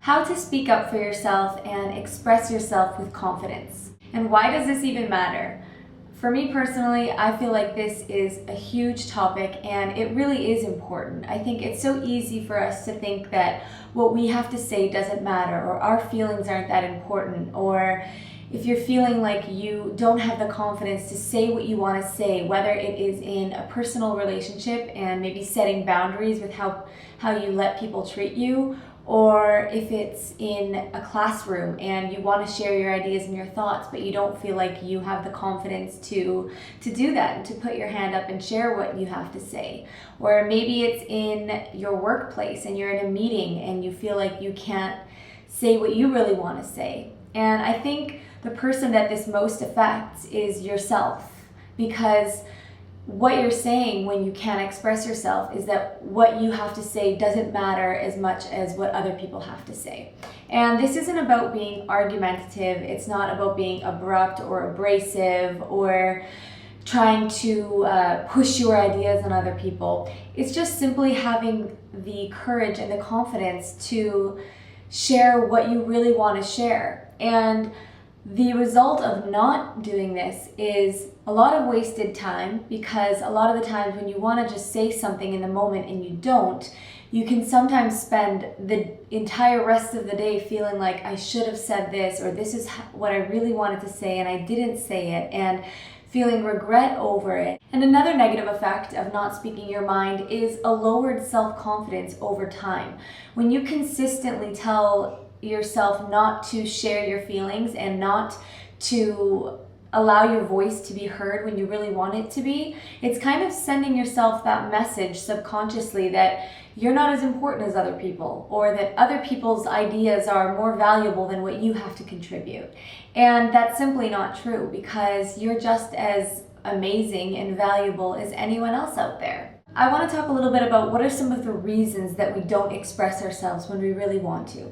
How to speak up for yourself and express yourself with confidence. And why does this even matter? For me personally, I feel like this is a huge topic and it really is important. I think it's so easy for us to think that what we have to say doesn't matter, or our feelings aren't that important, or if you're feeling like you don't have the confidence to say what you want to say, whether it is in a personal relationship and maybe setting boundaries with how you let people treat you, or if it's in a classroom and you want to share your ideas and your thoughts, but you don't feel like you have the confidence to do that and to put your hand up and share what you have to say. Or maybe it's in your workplace and you're in a meeting and you feel like you can't say what you really want to say. And I think the person that this most affects is yourself, because what you're saying when you can't express yourself is that what you have to say doesn't matter as much as what other people have to say. And this isn't about being argumentative. It's not about being abrupt or abrasive or trying to push your ideas on other people. It's just simply having the courage and the confidence to share what you really want to share. And the result of not doing this is a lot of wasted time, because a lot of the times when you want to just say something in the moment and you don't, you can sometimes spend the entire rest of the day feeling like I should have said this, or this is what I really wanted to say and I didn't say it, and feeling regret over it. And another negative effect of not speaking your mind is a lowered self-confidence over time. When you consistently tell yourself not to share your feelings and not to allow your voice to be heard when you really want it to be, it's kind of sending yourself that message subconsciously that you're not as important as other people, or that other people's ideas are more valuable than what you have to contribute. And that's simply not true, because you're just as amazing and valuable as anyone else out there. I want to talk a little bit about what are some of the reasons that we don't express ourselves when we really want to.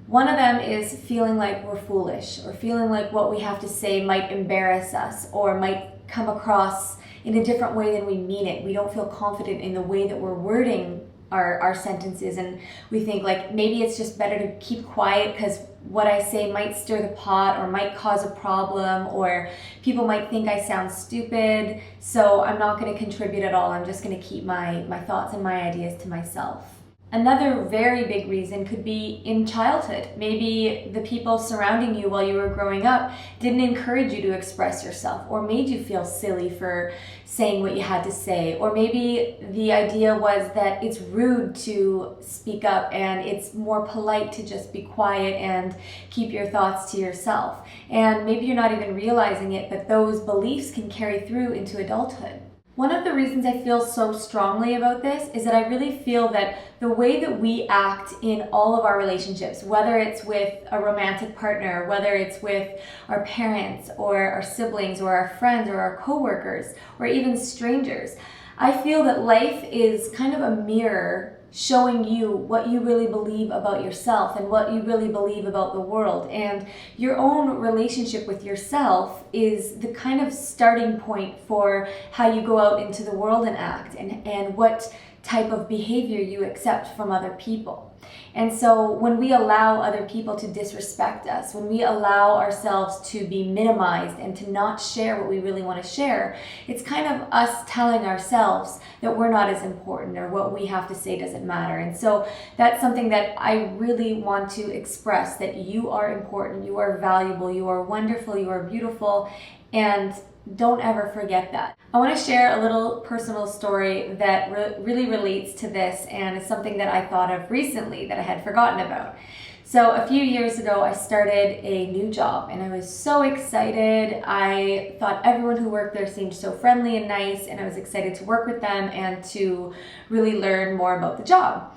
One of them is feeling like we're foolish, or feeling like what we have to say might embarrass us or might come across in a different way than we mean it. We don't feel confident in the way that we're wording our sentences, and we think like maybe it's just better to keep quiet because what I say might stir the pot or might cause a problem, or people might think I sound stupid, so I'm not going to contribute at all. I'm just going to keep my thoughts and my ideas to myself. Another very big reason could be in childhood. Maybe the people surrounding you while you were growing up didn't encourage you to express yourself, or made you feel silly for saying what you had to say. Or maybe the idea was that it's rude to speak up and it's more polite to just be quiet and keep your thoughts to yourself. And maybe you're not even realizing it, but those beliefs can carry through into adulthood. One of the reasons I feel so strongly about this is that I really feel that the way that we act in all of our relationships, whether it's with a romantic partner, whether it's with our parents or our siblings or our friends or our coworkers or even strangers, I feel that life is kind of a mirror showing you what you really believe about yourself and what you really believe about the world. And your own relationship with yourself is the kind of starting point for how you go out into the world and act, and what type of behavior you accept from other people. And so when we allow other people to disrespect us, when we allow ourselves to be minimized and to not share what we really want to share, it's kind of us telling ourselves that we're not as important, or what we have to say doesn't matter. And so that's something that I really want to express, that you are important, you are valuable, you are wonderful, you are beautiful, and don't ever forget that. I want to share a little personal story that really relates to this, and is something that I thought of recently that I had forgotten about. So a few years ago, I started a new job and I was so excited. I thought everyone who worked there seemed so friendly and nice, and I was excited to work with them and to really learn more about the job.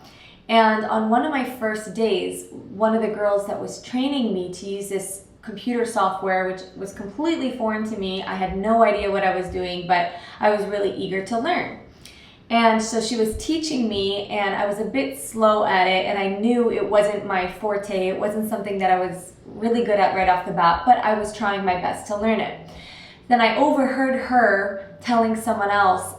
And on one of my first days, one of the girls that was training me to use this computer software, which was completely foreign to me. I had no idea what I was doing, but I was really eager to learn. And so she was teaching me, and I was a bit slow at it, and I knew it wasn't my forte. It wasn't something that I was really good at right off the bat, but I was trying my best to learn it. Then I overheard her telling someone else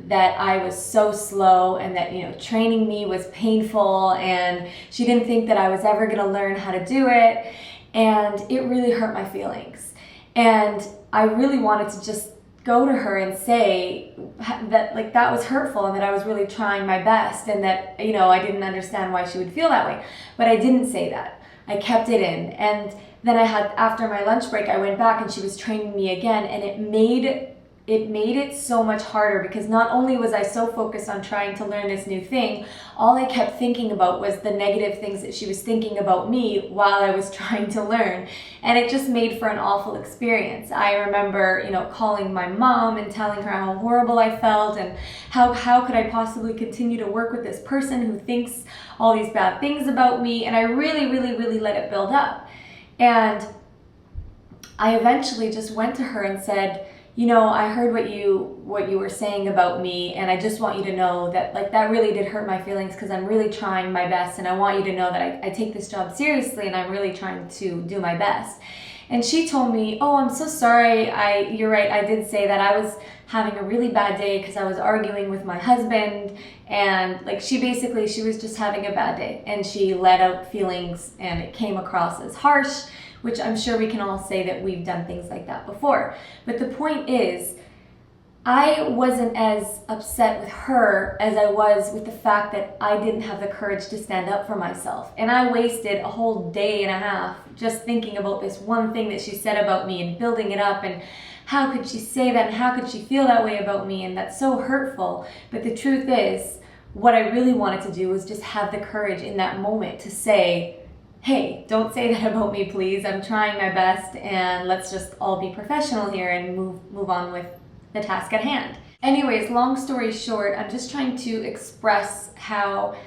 that I was so slow and that, training me was painful, and she didn't think that I was ever going to learn how to do it. And it really hurt my feelings. And I really wanted to just go to her and say that that was hurtful, and that I was really trying my best, and that, I didn't understand why she would feel that way. But I didn't say that. I kept it in. And then after my lunch break, I went back and she was training me again, and it made it so much harder, because not only was I so focused on trying to learn this new thing, all I kept thinking about was the negative things that she was thinking about me while I was trying to learn. And it just made for an awful experience. I remember, calling my mom and telling her how horrible I felt, and how could I possibly continue to work with this person who thinks all these bad things about me. And I really, really, really let it build up. And I eventually just went to her and said, I heard what you were saying about me, and I just want you to know that that really did hurt my feelings, because I'm really trying my best, and I want you to know that I take this job seriously, and I'm really trying to do my best. And she told me, oh, I'm so sorry, you're right, I did say that. I was having a really bad day because I was arguing with my husband, and she was just having a bad day, and she let out feelings, and it came across as harsh, which I'm sure we can all say that we've done things like that before. But the point is, I wasn't as upset with her as I was with the fact that I didn't have the courage to stand up for myself. And I wasted a whole day and a half just thinking about this one thing that she said about me and building it up, and how could she say that, and how could she feel that way about me, and that's so hurtful. But the truth is, what I really wanted to do was just have the courage in that moment to say, hey, don't say that about me, please. I'm trying my best, and let's just all be professional here and move on with the task at hand. Anyways, long story short, I'm just trying to express how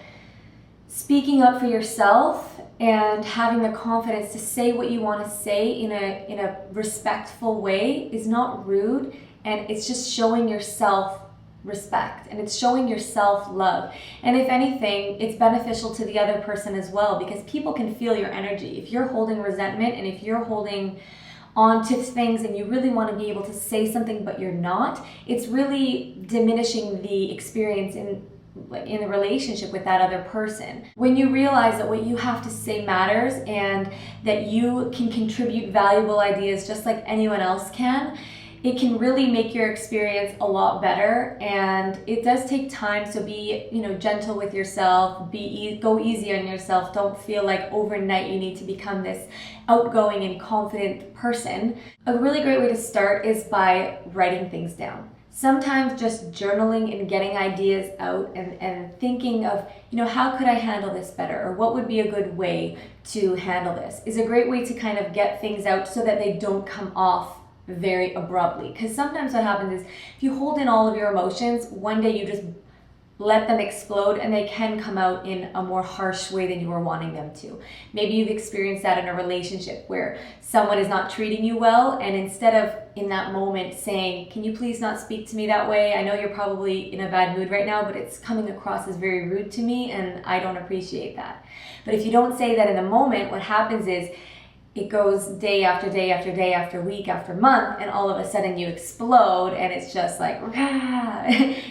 speaking up for yourself and having the confidence to say what you want to say in a respectful way is not rude, and it's just showing yourself respect, and it's showing yourself love. And if anything, it's beneficial to the other person as well, because people can feel your energy. If you're holding resentment, and if you're holding on to things and you really want to be able to say something but you're not, it's really diminishing the experience in the relationship with that other person. When you realize that what you have to say matters, and that you can contribute valuable ideas just like anyone else can, it can really make your experience a lot better. And it does take time, so be gentle with yourself, go easy on yourself. Don't feel like overnight you need to become this outgoing and confident person. A really great way to start is by writing things down. Sometimes just journaling and getting ideas out, and thinking of, how could I handle this better, or what would be a good way to handle this, is a great way to kind of get things out so that they don't come off very abruptly. Because sometimes what happens is, if you hold in all of your emotions, one day you just let them explode, and they can come out in a more harsh way than you were wanting them to. Maybe you've experienced that in a relationship where someone is not treating you well, and instead of in that moment saying, can you please not speak to me that way? I know you're probably in a bad mood right now, but it's coming across as very rude to me, and I don't appreciate that. But if you don't say that in the moment, what happens is, it goes day after day after day after week after month, and all of a sudden you explode, and it's just like, rah,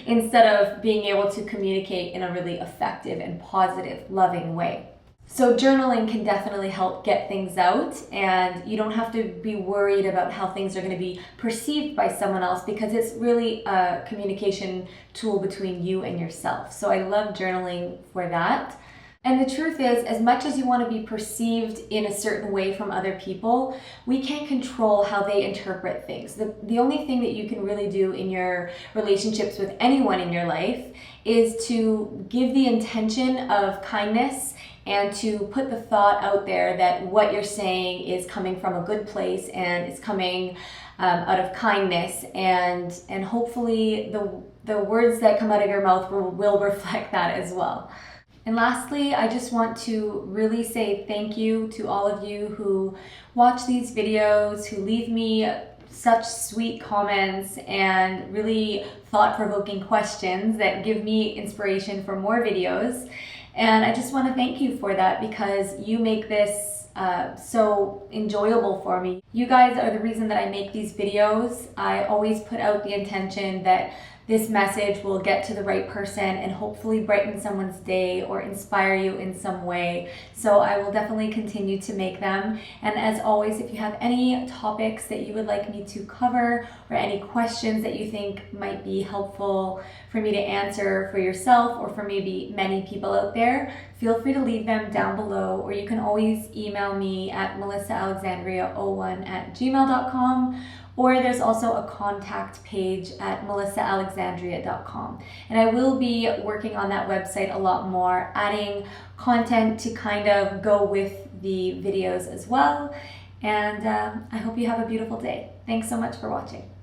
instead of being able to communicate in a really effective and positive, loving way. So journaling can definitely help get things out, and you don't have to be worried about how things are going to be perceived by someone else, because it's really a communication tool between you and yourself. So I love journaling for that. And the truth is, as much as you want to be perceived in a certain way from other people, we can't control how they interpret things. The only thing that you can really do in your relationships with anyone in your life is to give the intention of kindness, and to put the thought out there that what you're saying is coming from a good place, and it's coming out of kindness, and hopefully the words that come out of your mouth will reflect that as well. And lastly, I just want to really say thank you to all of you who watch these videos, who leave me such sweet comments and really thought-provoking questions that give me inspiration for more videos. And I just want to thank you for that, because you make this so enjoyable for me. You guys are the reason that I make these videos. I always put out the intention that this message will get to the right person and hopefully brighten someone's day or inspire you in some way. So I will definitely continue to make them. And as always, if you have any topics that you would like me to cover or any questions that you think might be helpful for me to answer for yourself or for maybe many people out there, feel free to leave them down below, or you can always email me at melissaalexandria01@gmail.com. Or there's also a contact page at melissaalexandria.com. And I will be working on that website a lot more, adding content to kind of go with the videos as well. And I hope you have a beautiful day. Thanks so much for watching.